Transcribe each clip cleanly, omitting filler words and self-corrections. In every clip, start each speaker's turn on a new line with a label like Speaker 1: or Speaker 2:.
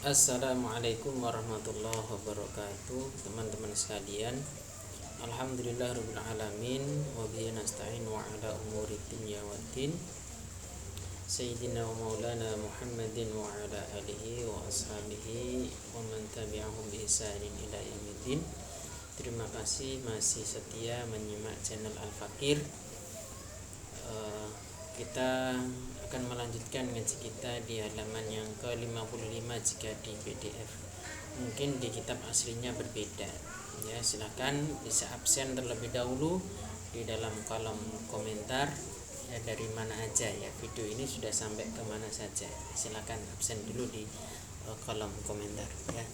Speaker 1: Assalamualaikum warahmatullahi wabarakatuh, teman-teman sekalian. Alhamdulillahirabbil alamin wa bihi nasta'in wa ala umuri dunya waddin. Sayyidina wa maulana Muhammadin wa ala alihi wa ashabihi wa man tabi'ahum bi ihsanin ila yaumiddin. Terima kasih masih setia menyimak channel Al-Fakir. Kita akan melanjutkan ngaji kita di halaman yang ke-55 jika di PDF. Mungkin di kitab aslinya berbeda. Ya, silakan bisa absen terlebih dahulu di dalam kolom komentar ya, dari mana aja ya video ini sudah sampai ke mana saja. Silakan absen dulu di kolom komentar ya.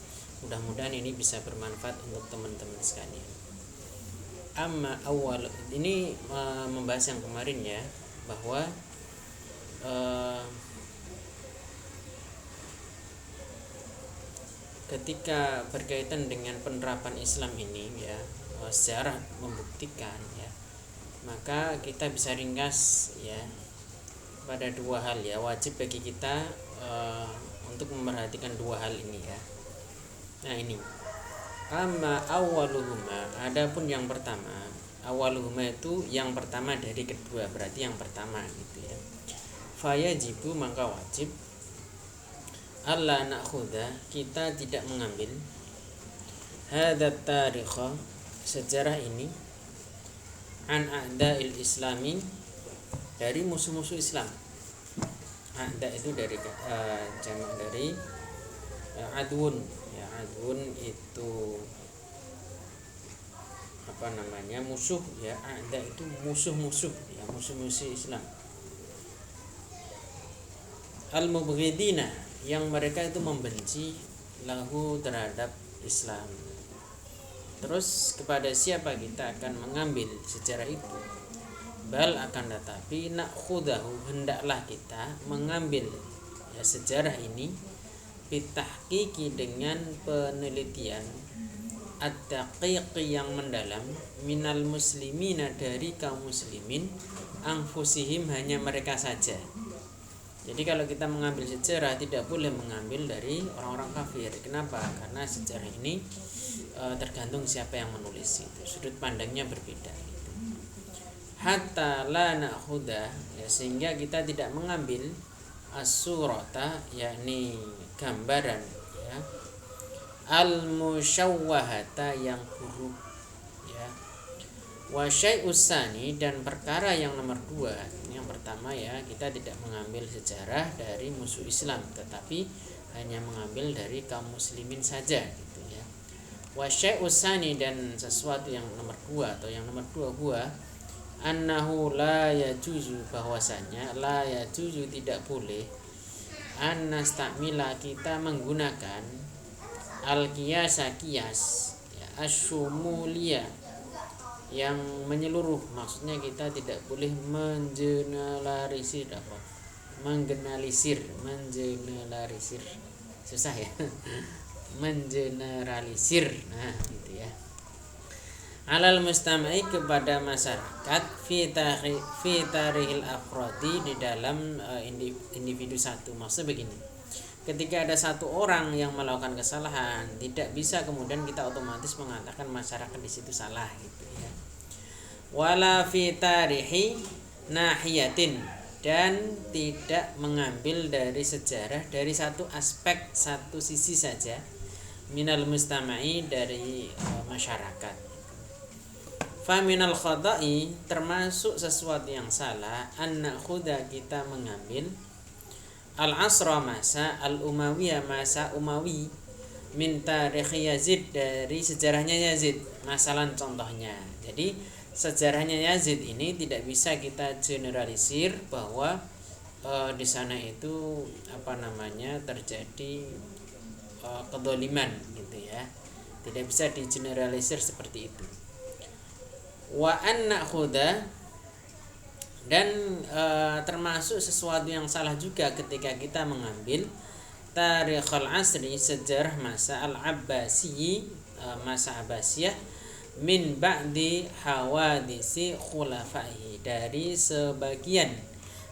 Speaker 1: Mudah-mudahan ini bisa bermanfaat untuk teman-teman sekalian. Amma awal ini membahas yang kemarin ya, bahwa ketika berkaitan dengan penerapan Islam ini ya, sejarah membuktikan ya, maka kita bisa ringkas ya pada dua hal ya, wajib bagi kita untuk memperhatikan dua hal ini ya. Nah ini amma awaluhuma, adapun yang pertama, awaluhuma itu yang pertama dari kedua, berarti yang pertama gitu ya. Fayajibu, maka wajib alla na'khudha, kita tidak mengambil hadat tarikha, sejarah ini, an a'da'il islami, dari musuh-musuh Islam. A'da itu dari jamak dari adwun ya, adwun itu apa namanya, musuh ya. A'da itu musuh-musuh ya, musuh-musuh Islam. Al-mubghidina, yang mereka itu membenci lahu, terhadap Islam. Terus kepada siapa kita akan mengambil sejarah itu? Bal, akan tetapi, na'khudahu, hendaklah kita mengambil ya sejarah ini bitahqiqi, dengan penelitian at-taqiqi, yang mendalam, minal muslimina, dari kaum muslimin, anfusihim, hanya mereka saja. Jadi kalau kita mengambil sejarah tidak boleh mengambil dari orang-orang kafir. Kenapa? Karena sejarah ini tergantung siapa yang menulis, itu sudut pandangnya berbeda gitu. Hatta la na'khudha, ya, sehingga kita tidak mengambil as-surata, yakni gambaran ya, al-musyawwahata, yang buruk ya, wa syai'us tsani, dan perkara yang nomor dua. Yang pertama ya, kita tidak mengambil sejarah dari musuh Islam, tetapi hanya mengambil dari kaum muslimin saja gitu ya. Wa syai'us tsani, dan sesuatu yang nomor dua atau yang nomor dua, huwa annahu la yajuzu, bahwasanya la yajuzu, tidak boleh, an nastamila, kita menggunakan al-qiyasa, qiyas ya, asyumulia, yang menyeluruh. Maksudnya kita tidak boleh mengeneralisir, susah ya mengeneralisir, nah gitu ya, alal mustama'i, kepada masyarakat, fi tarihil afrodi, di dalam individu satu. Maksudnya begini, ketika ada satu orang yang melakukan kesalahan, tidak bisa kemudian kita otomatis mengatakan masyarakat di situ salah gitu ya. Wala fi tarihi nahiyatin, dan tidak mengambil dari sejarah dari satu aspek, satu sisi saja, minal mustama'i, dari masyarakat. Fa minal khata'i, termasuk sesuatu yang salah, an na'khudha, kita mengambil al-asra, masa al-umawiyah, masa Umawi, min tarikh Yazid, dari sejarahnya Yazid. Masalah contohnya, jadi sejarahnya Yazid ini tidak bisa kita generalisir bahwa di sana itu apa namanya terjadi kedzaliman gitu ya. Tidak bisa digeneralisir seperti itu. Wa an na'khudha, dan termasuk sesuatu yang salah juga ketika kita mengambil tarikhul asri, sejarah masa al-Abbasi, masa Abbasiyah, min ba'di hawadisi khulafaihi, dari sebagian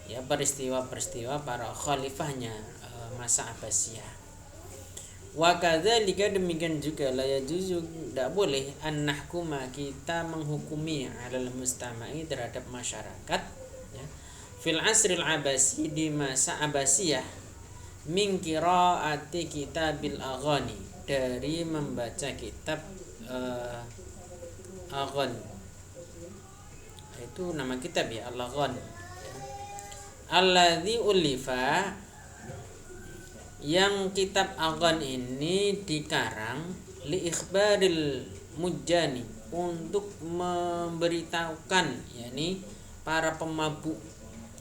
Speaker 1: ya peristiwa-peristiwa para khalifahnya masa Abbasiyah. Wa kadzalika demikian juga la yajuzu tidak boleh an nahkuma kita menghukumi alal mustama'i terhadap masyarakat ya. Fil asril abasi di masa Abbasiyah min qiraati kitabil aghani dari membaca kitab aghan. Itu nama kitab ya, al-aghan. Alladzi ulifa, yang kitab aghan ini dikarang li ikhbaril mujani, untuk memberitahukan yakni para pemabuk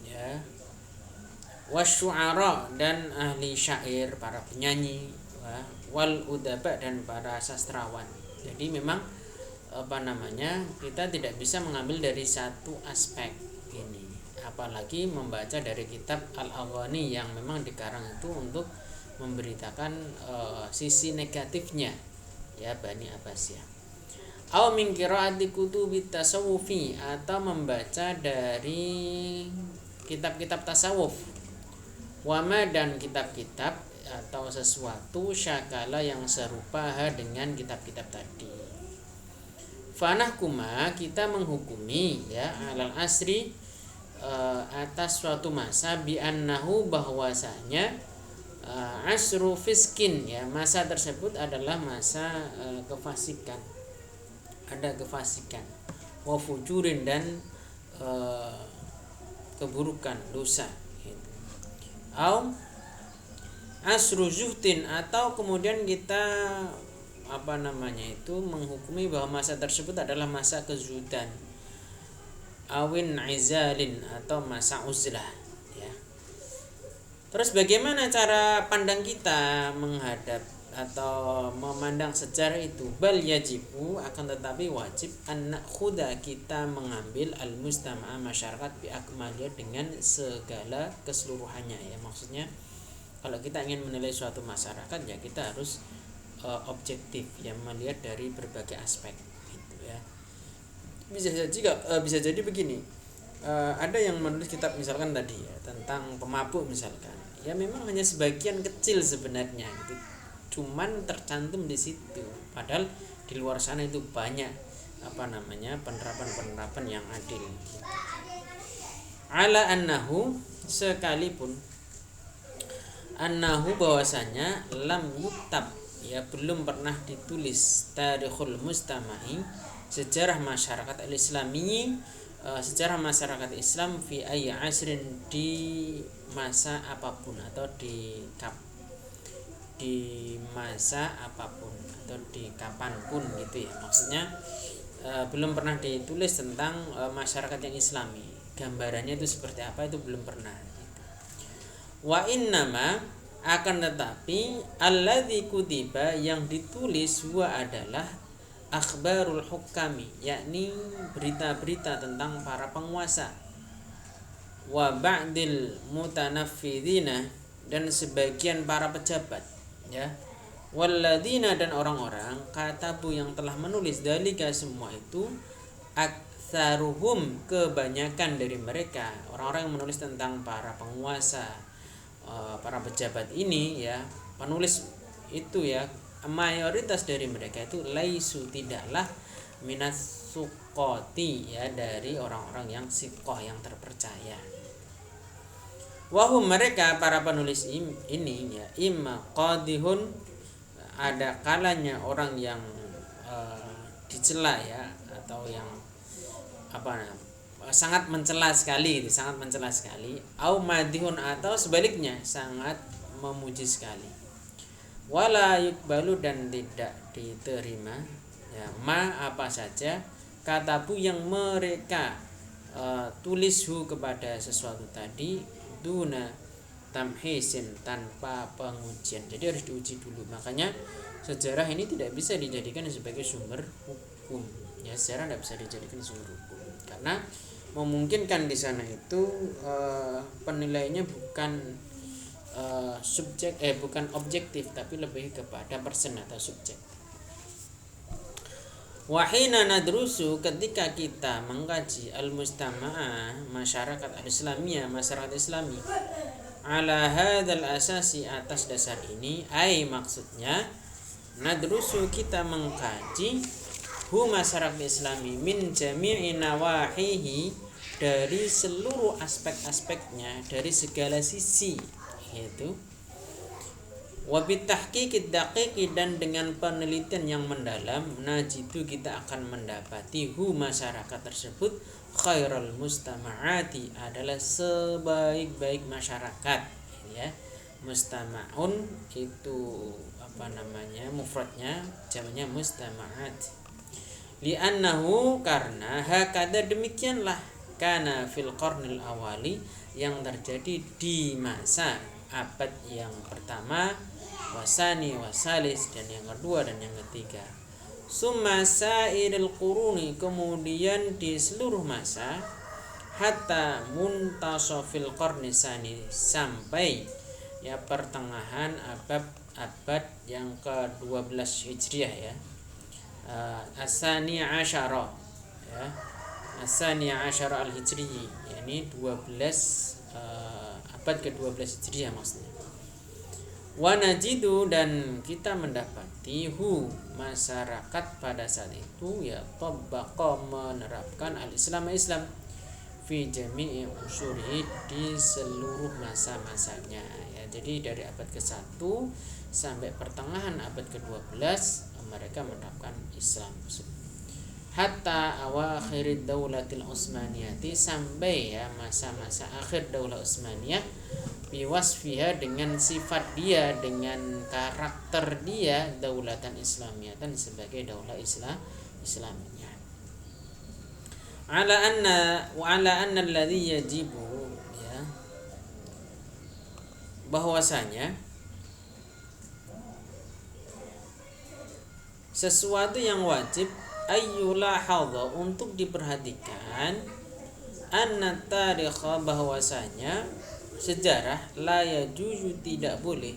Speaker 1: ya, wasyu'ara dan ahli syair, para penyanyi, wal udaba dan para sastrawan. Jadi memang kita tidak bisa mengambil dari satu aspek ini, apalagi membaca dari kitab Al-Aghani yang memang dikarang itu untuk memberitakan sisi negatifnya ya Bani Abbasiyah. Au min qiraati kutubi tasawufi, atau membaca dari kitab-kitab tasawuf, wama dan kitab-kitab atau sesuatu syakala yang serupa dengan kitab-kitab tadi. Fanahkuma, kita menghukumi ya alal asri atas suatu masa bi annahu, bahwasanya asru fiskin ya, masa tersebut adalah masa kefasikan, ada kefasikan, wa fujurin dan keburukan, dosa gitu. Au asru zuhtin, atau kemudian kita menghukumi bahwa masa tersebut adalah masa kezuhudan, awin izalin, atau masa uzlah ya. Terus bagaimana cara pandang kita menghadap atau memandang sejarah itu? Bal yajibu, akan tetapi wajib an nakhuda, kita mengambil al mustama'a, masyarakat, bi akmaliyah, dengan segala keseluruhannya ya. Maksudnya kalau kita ingin menilai suatu masyarakat ya kita harus objektif yang melihat dari berbagai aspek gitu ya. Bisa jadi begini, ada yang menulis kitab misalkan tadi ya tentang pemabuk misalkan, ya memang hanya sebagian kecil sebenarnya gitu, cuman tercantum di situ, padahal di luar sana itu banyak penerapan yang adil gitu. Ala annahu, sekalipun annahu, bahwasanya lam yuktab ya, belum pernah ditulis tarikhul mustama'i, sejarah masyarakat al-islami, sejarah masyarakat Islam, fi ayyi asrin, di masa apapun atau di masa apapun atau di kapanpun gitu ya. Maksudnya belum pernah ditulis tentang masyarakat yang Islami, gambarannya itu seperti apa, itu belum pernah gitu. Wa innama, akan tetapi alladzi kutiba, yang ditulis, huwa adalah akhbarul hukami, yakni berita-berita tentang para penguasa, wa ba'dil mutanaffidina, dan sebagian para pejabat ya, walladzina, dan orang-orang, katabu, yang telah menulis, dalika, semua itu, aktsaruhum, kebanyakan dari mereka, orang-orang yang menulis tentang para penguasa, para pejabat ini ya, penulis itu ya, mayoritas dari mereka itu laisu, tidaklah, minas suqoti ya, dari orang-orang yang siqoh, yang terpercaya. Wahum, mereka para penulis ini ya, imma qadihun, ada kalanya orang yang dicela ya, atau yang sangat mencela sekali, au madihun, atau sebaliknya sangat memuji sekali. Wala yukbalu, dan tidak diterima ya, ma, apa saja, katabu, yang mereka tulishu, kepada sesuatu tadi, duna tamhisin, tanpa pengujian. Jadi harus diuji dulu. Makanya sejarah ini tidak bisa dijadikan sebagai sumber hukum ya, sejarah tidak bisa dijadikan sumber hukum, karena memungkinkan di sana itu penilaiannya bukan bukan objektif, tapi lebih kepada person atau subjek. Wahina nadrusu, ketika kita mengkaji al-mustama'a, masyarakat al-islamiyah, masyarakat Islami, ala hadzal asasi, atas dasar ini, ai maksudnya nadrusu, kita mengkaji hu masyarakat islami min jami'i nawahihi, dari seluruh aspek-aspeknya, dari segala sisi, yaitu wabit tahqiqid daqiqi, dan dengan penelitian yang mendalam, najidu, kita akan mendapati hu masyarakat tersebut khairul mustama'ati, adalah sebaik-baik masyarakat, ya. Mustama'un itu mufradnya, jamaknya mustama'at. Li'annahu, karena hakada, demikianlah, kana fil qarnil awali, yang terjadi di masa abad yang pertama, wasani wasalis, dan yang kedua dan yang ketiga. Summa sa'iril quruni, kemudian di seluruh masa, hatta muntasofil qarni sani, sampai ya pertengahan abad yang ke-12 Hijriah, ya. Asani asyara, ya. Asani asyara al-Hijri, yakni 12 abad ke-12 Hijriah maksudnya. Wa najidu, dan kita mendapati hu masyarakat pada saat itu, ya, tabbaqa, menerapkan al-Islam fi jami'i usuri, di seluruh masa-masanya, ya. Jadi dari abad ke-1 sampai pertengahan abad ke-12 mereka menerapkan Islam. Hatta awakhirid daulatil Utsmaniyati, sampai ya masa-masa akhir Daulah Utsmaniyah, biwasfiha, dengan sifat dia, dengan karakter dia, daulatan islamiyatan, sebagai daulah Islamiyah. Ala anna alladhi yajibu, ya, bahwasanya sesuatu yang wajib ayyulahadha, untuk diperhatikan, anna tarikha, bahwasanya sejarah, la yajuzu, tidak boleh,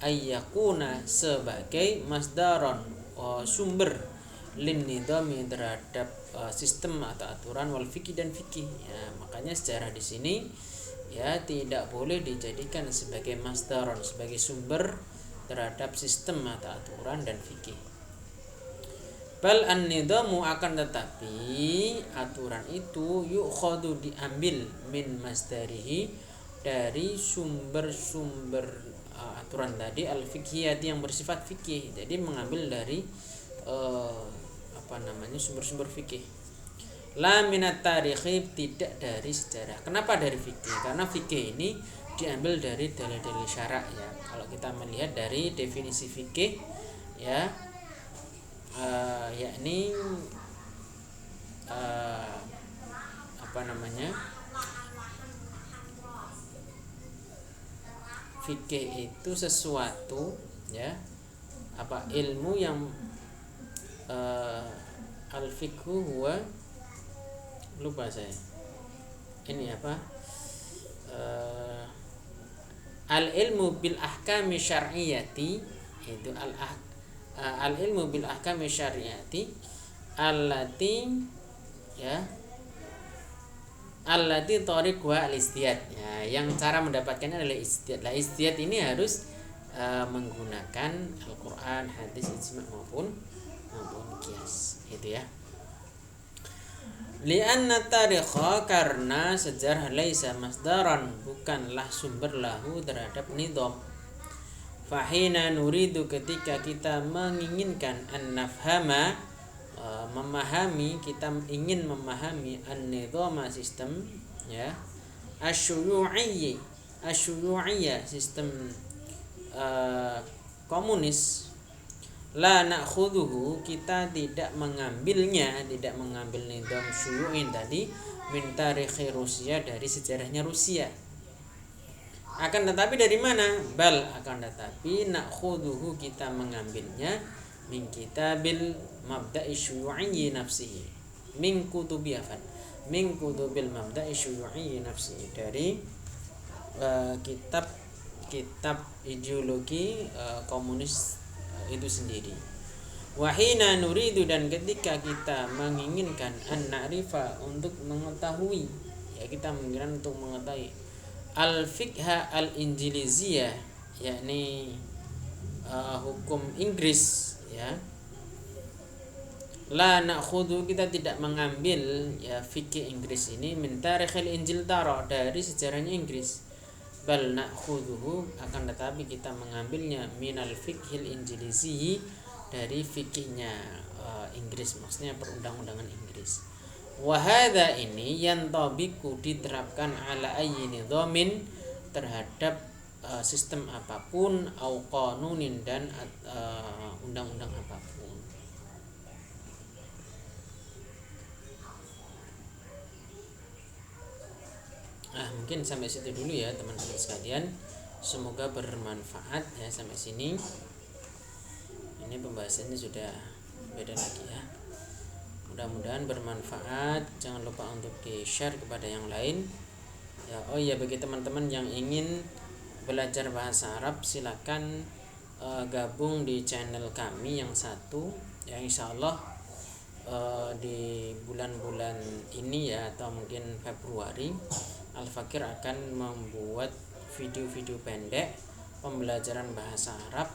Speaker 1: ayyakuna, sebagai masdaron, sumber, lin nidami, terhadap sistem atau aturan, wal fikih, dan fikih, ya. Makanya sejarah di sini, ya, tidak boleh dijadikan sebagai masdaron, sebagai sumber terhadap sistem atau aturan dan fikih. Bal an-nidamu, akan tetapi aturan itu, yukhadu, diambil, min masdarihi, dari sumber-sumber aturan tadi, al-fiqhiyati, yang bersifat fikih. Jadi mengambil dari sumber-sumber fikih. La minat tarikhi, tidak dari sejarah. Kenapa dari fikih? Karena fikih ini diambil dari dalil-dalil syarak, ya. Kalau kita melihat dari definisi fikih, ya, yakni fikih itu sesuatu, ya, ilmu yang al-fiqhu huwa, lupa saya ini al-ilmu bil ahkami syar'iyyati, itu al-ilmu bil ahkami syar'iyyati allati, ya, allati tariqwa al-istihad, ya, yang cara mendapatkannya adalah istihad. Lah, istihad ini harus menggunakan Al-Qur'an, hadis, ijma' maupun qiyas, itu, ya. Li'anna tarikha, karena sejarah, laisa masdaran, bukanlah sumber, lahu, terhadap nidham. Fahina nuridu, ketika kita menginginkan, an-nafhama, memahami, kita ingin memahami, an-nidhama, sistem, ya, asyuyu'iyya, sistem komunis, la na'khudhuhu, kita tidak mengambil nidham syuyu'in tadi, min tarikhi Rusia, dari sejarahnya Rusia. Akan tetapi dari mana? Bal, akan tetapi, na'khudhuhu, kita mengambilnya, min kitabil mabda'i syuyu'iyyi nafsihi, min kutubil mabda'i syuyu'iyyi nafsihi, dari kitab ideologi komunis itu sendiri. Wahina nuridu, dan ketika kita menginginkan, an na'rifa, untuk mengetahui, ya, kita menginginkan untuk mengetahui, al-fiqha al-injiliziyah, yakni hukum Inggris ya. La na'khudhu, kita tidak mengambil ya fikih Inggris ini min tarikhil Injil Tara, dari sejarahnya Inggris. Bal na'khudhuhu, akan tetapi kita mengambilnya minal fiqhil injilizi, dari fikihnya Inggris, maksudnya perundang-undangan Inggris. Wa hadza, ini yantabiqu, diterapkan ala ayyi nidhamin, terhadap sistem apapun, au qanunin, dan undang-undang apapun. Mungkin sampai situ dulu ya teman-teman sekalian. Semoga bermanfaat ya sampai sini. Ini pembahasannya sudah beda lagi ya. Mudah-mudahan bermanfaat. Jangan lupa untuk di-share kepada yang lain. Ya, oh iya, bagi teman-teman yang ingin belajar bahasa Arab, silakan gabung di channel kami yang satu ya, insyaallah di bulan-bulan ini ya, atau mungkin Februari, Al-Fakir akan membuat video-video pendek pembelajaran bahasa Arab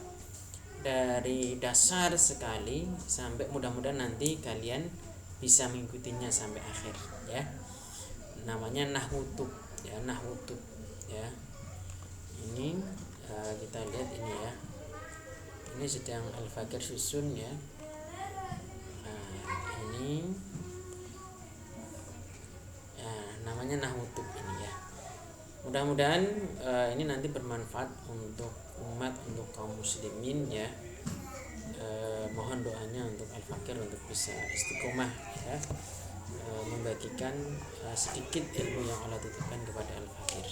Speaker 1: dari dasar sekali sampai, mudah-mudahan nanti kalian bisa mengikutinya sampai akhir ya. Namanya Nahwutub ya, Nahwutub ya. Ini kita lihat ini ya. Ini sedang Al-Fakir susun ya. Ini ya, namanya Nahwutub ini ya. Mudah-mudahan ini nanti bermanfaat untuk umat, untuk kaum muslimin ya. Mohon doanya untuk Al-Fakir untuk bisa istiqomah ya, membagikan sedikit ilmu yang Allah titipkan kepada Al-Fakir.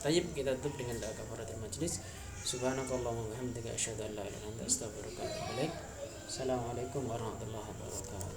Speaker 1: Tayyib, kita tutup dengan doa kafaratul majlis. Subhanakallahumma wa bihamdika asyhadu an la ilaha illa anta astaghfiruka wa atubu ilaik. Assalamualaikum warahmatullahi wabarakatuh.